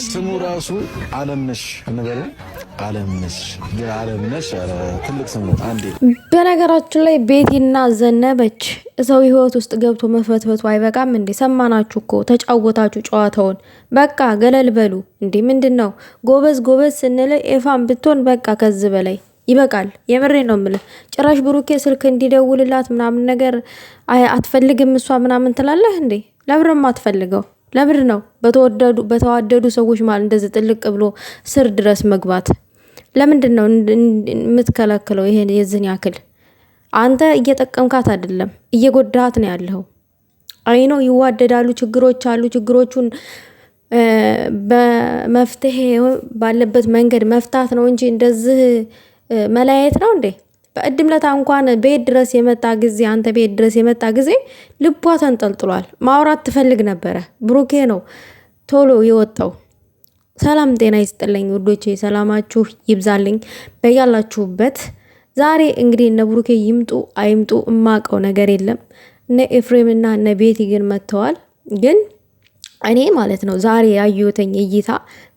ስሙ ራሱ አለምነሽ እንበል አለምነሽ የአለምነሽ ትልቅ ስም ነው። አንዴ በነገራችን ላይ ቤቲና ዘነበች ሰው ህይወት ውስጥ ገብቶ መፈትፈቱ አይበቃም እንዴ? ሰማናችሁ እኮ ተጫወታችሁ ጨዋታውን። በቃ ገለል በሉ እንዴ! ምንድነው ጎበዝ ጎበዝ ስንል ኤፋን ብትሆን በቃ ከዚህ በላይ ይበቃል። የምሬ ነው የምልህ። ጭራሽ ብሩኬ ስልክ እንዲደውልላት ምናምን ነገር አትፈልግም እሷ ምናምን ትላለህ እንዴ? ለብርም አትፈልገው ለብር ነው በተዋደዱ ሰዎች ማለት እንደዚህ ጥልቅ ብሎ ስር ድረስ መግባት ለምንድን ነው የምትከለክለው? ይሄን የዝን ያክል አንተ እየጠቀምካት አይደለም እየጎዳሃት ነው ያለው። አይኖ ይዋደዳሉ፣ ችግሮች አሉ። ችግሮቹን በመፍትሄ ባለበት መንገድ መፍታት ነው እንጂ እንደዚህ መለያየት ነው እንዴ? በእድምለታ እንኳን ቤት ድረስ የመጣ ጊዜ አንተ ቤት ድረስ የመጣ ጊዜ ልቧ ተንጠልጥሏል። ማውራት ትፈልግ ነበረ። ብሩኬ ነው ቶሎ የወጣው። ሰላም ጤና ይስጥልኝ ውዶቼ፣ ሰላማችሁ ይብዛልኝ በያላችሁበት። ዛሬ እንግዲህ እነ ብሩኬ ይምጡ አይምጡ እማቀው ነገር የለም። እነ ኤፍሬም እና እነ ቤቲ ግን መጥተዋል። ግን እኔ ማለት ነው ዛሬ ያዩተኝ እይታ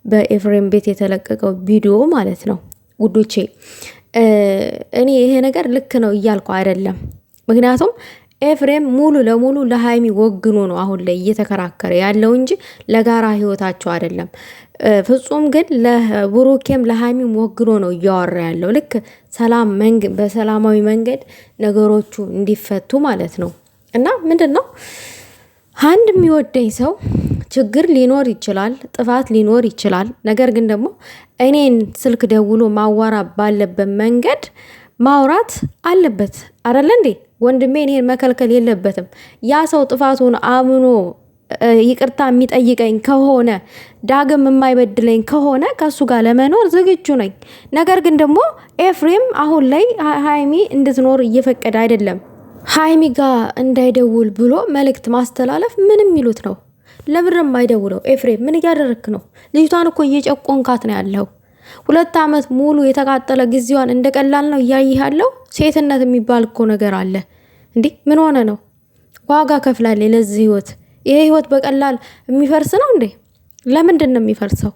በኤፍሬም ቤት የተለቀቀው ቪዲዮ ማለት ነው ውዶቼ፣ እኔ ይሄ ነገር ልክ ነው እያልኩ አይደለም። ምክንያቱም ኤፍሬም ሙሉ ለሙሉ ለሃይሚ ወግኖ ነው አሁን ላይ እየተከራከረ ያለው እንጂ ለጋራ ህይወታቸው አይደለም። ፍጹም ግን ለብሩኬም ለሃይሚም ወግኖ ነው እያወራ ያለው። ልክ በሰላማዊ መንገድ ነገሮቹ እንዲፈቱ ማለት ነው። እና ምንድን ነው አንድ የሚወደኝ ሰው ችግር ሊኖር ይችላል፣ ጥፋት ሊኖር ይችላል። ነገር ግን ደግሞ እኔን ስልክ ደውሎ ማዋራ ባለበት መንገድ ማውራት አለበት አይደለ እንዴ? ወንድሜ እኔን መከልከል የለበትም። ያ ሰው ጥፋቱን አምኖ ይቅርታ የሚጠይቀኝ ከሆነ ዳግም የማይበድለኝ ከሆነ ከሱ ጋር ለመኖር ዝግጁ ነኝ። ነገር ግን ደግሞ ኤፍሬም አሁን ላይ ሃይሚ እንድትኖር እየፈቀደ አይደለም። ሃይሚ ጋር እንዳይደውል ብሎ መልእክት ማስተላለፍ ምንም ይሉት ነው። ለምንም አይደውለው። ኤፍሬም ምን እያደረክ ነው? ልጅቷን እኮ እየጨቆንካት ነው ያለው። 2 ዓመት ሙሉ የተቃጠለ ጊዜዋን እንደቀላል ነው እያይህ ያለው። ሴትነት የሚባል እኮ ነገር አለ እንዴ! ምን ሆነ ነው? ዋጋ ከፍላለች ለዚህ ህይወት። ይሄ ህይወት በቀላል የሚፈርስ ነው እንዴ? ለምንድን ነው የሚፈርሰው?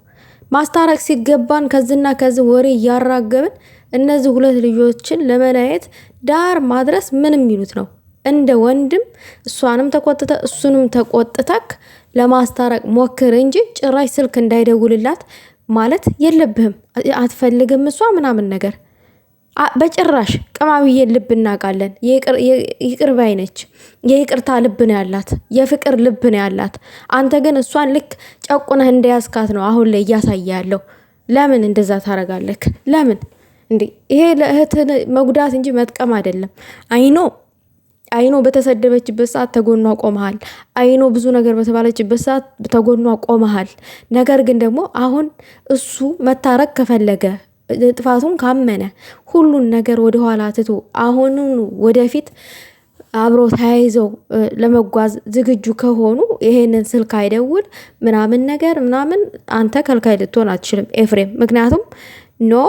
ማስታረቅ ሲገባን ከዝና ከዚህ ወሬ እያራገብን እነዚህ 2 ልጆችን ለመለያየት ዳር ማድረስ ምንም ይሉት ነው? እንደ ወንድም እሷንም ተቆጥተ እሱንም ተቆጥተክ ለማስታረቅ ሞክር እንጂ ጭራሽ ስልክ እንዳይደውልላት ማለት የለብህም። አትፈልግም እሷ ምናምን ነገር በጭራሽ። ቅማብዬ ልብ እናውቃለን። ይቅር ባይ ነች። የይቅርታ ልብ ነው ያላት፣ የፍቅር ልብ ነው ያላት። አንተ ግን እሷን ልክ ጨቁነህ እንደያዝካት ነው አሁን ላይ እያሳየ ያለው። ለምን እንደዛ ታረጋለክ? ለምን እንዴ? ይሄ ለእህትን መጉዳት እንጂ መጥቀም አይደለም። አይኖ በተሰደበችበት ሰዓት ተጎኗ ቆመሃል። አይኖ ብዙ ነገር በተባለችበት ሰዓት ተጎኗ ቆመሃል። ነገር ግን ደግሞ አሁን እሱ መታረቅ ከፈለገ ጥፋቱን ካመነ ሁሉን ነገር ወደ ኋላ ትቶ አሁን ወደፊት አብሮ ተያይዘው ለመጓዝ ዝግጁ ከሆኑ ይሄንን ስልክ አይደውል ምናምን ነገር ምናምን አንተ ከልካይ ልትሆን አትችልም ኤፍሬም። ምክንያቱም ኖ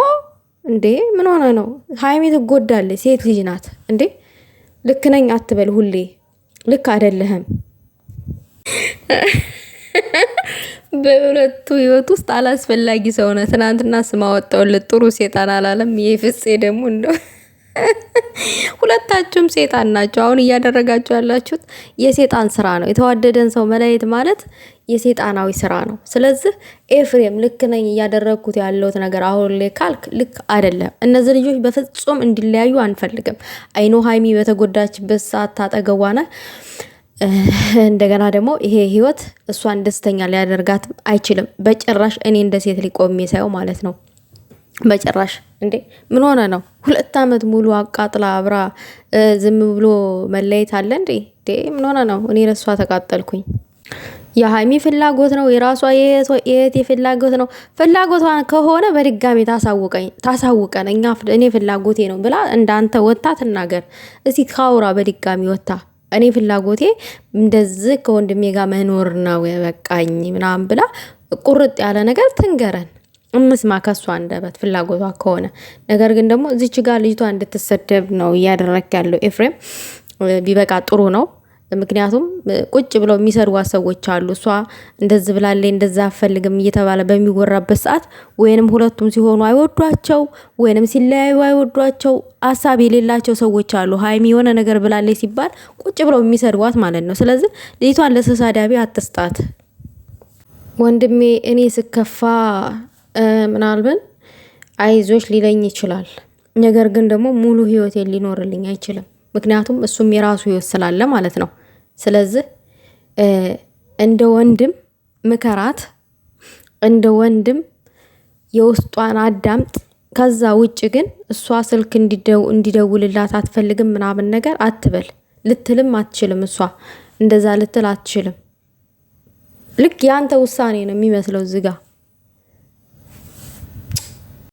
እንዴ ምን ሆነ ነው? ሃይሚ ትጎዳለች። ሴት ልጅ ናት እንዴ። ልክ ነኝ አትበል ሁሌ። ልክ አይደለህም። በሁለቱ ህይወት ውስጥ አላስፈላጊ ሰው ነው። ትናንትና ስም አወጣውለት ጥሩ ሴጣን አላለም። ይሄ ፍፄ ደግሞ እንደው ሁለታችሁም ሴጣን ናቸው። አሁን እያደረጋችሁ ያላችሁት የሴጣን ስራ ነው። የተዋደደን ሰው መለየት ማለት የሴጣናዊ ስራ ነው። ስለዚህ ኤፍሬም ልክ ነኝ እያደረግኩት ያለውት ነገር አሁን ላይ ካልክ ልክ አይደለም። እነዚህ ልጆች በፍጹም እንዲለያዩ አንፈልግም። አይኖ ሃይሚ በተጎዳችበት ሰዓት ታጠገዋነ። እንደገና ደግሞ ይሄ ህይወት እሷን ደስተኛ ሊያደርጋት አይችልም በጭራሽ። እኔ እንደ ሴት ሊቆም ሳይው ማለት ነው በጭራሽ። እንዴ ምን ሆነ ነው? 2 ዓመት ሙሉ አቃጥላ አብራ ዝም ብሎ መለየት አለ እንዴ? ምን ሆነ ነው? እኔ ለሷ ተቃጠልኩኝ። የሃይሚ ፍላጎት ነው፣ የራሷ የእህቴ ፍላጎት ነው። ፍላጎቷ ከሆነ በድጋሚ ታሳውቀን። እኔ ፍላጎቴ ነው ብላ እንዳንተ ወጣ ትናገር። እስቲ ካውራ በድጋሚ ወጣ እኔ ፍላጎቴ እንደዚህ ከወንድሜ ጋር መኖር ነው በቃኝ ምናምን ብላ ቁርጥ ያለ ነገር ትንገረን። እንስማ ከሷ አንደበት ፍላጎቷ ከሆነ። ነገር ግን ደግሞ እዚች ጋር ልጅቷ እንድትሰደብ ነው እያደረክ ያለው ኤፍሬም። ቢበቃ ጥሩ ነው። ምክንያቱም ቁጭ ብለው የሚሰድቧት ሰዎች አሉ። እሷ እንደዚህ ብላለች እንደዛ አፈልግም እየተባለ በሚወራበት ሰዓት ወይንም ሁለቱም ሲሆኑ አይወዷቸው ወይንም ሲለያዩ አይወዷቸው። ሀሳብ የሌላቸው ሰዎች አሉ። ሀይሚ የሆነ ነገር ብላለች ሲባል ቁጭ ብለው የሚሰድቧት ማለት ነው። ስለዚህ ልጅቷን ለተሳዳቢ አትስጣት። ወንድሜ እኔ ስከፋ ምናልብን አይዞች ሊለኝ ይችላል። ነገር ግን ደግሞ ሙሉ ህይወቴን ሊኖርልኝ አይችልም። ምክንያቱም እሱም የራሱ ህይወት ስላለ ማለት ነው። ስለዚህ እንደ ወንድም ምከራት፣ እንደ ወንድም የውስጧን አዳምጥ። ከዛ ውጭ ግን እሷ ስልክ እንዲደውልላት አትፈልግም ምናምን ነገር አትበል። ልትልም አትችልም። እሷ እንደዛ ልትል አትችልም። ልክ የአንተ ውሳኔ ነው የሚመስለው እዚህ ጋር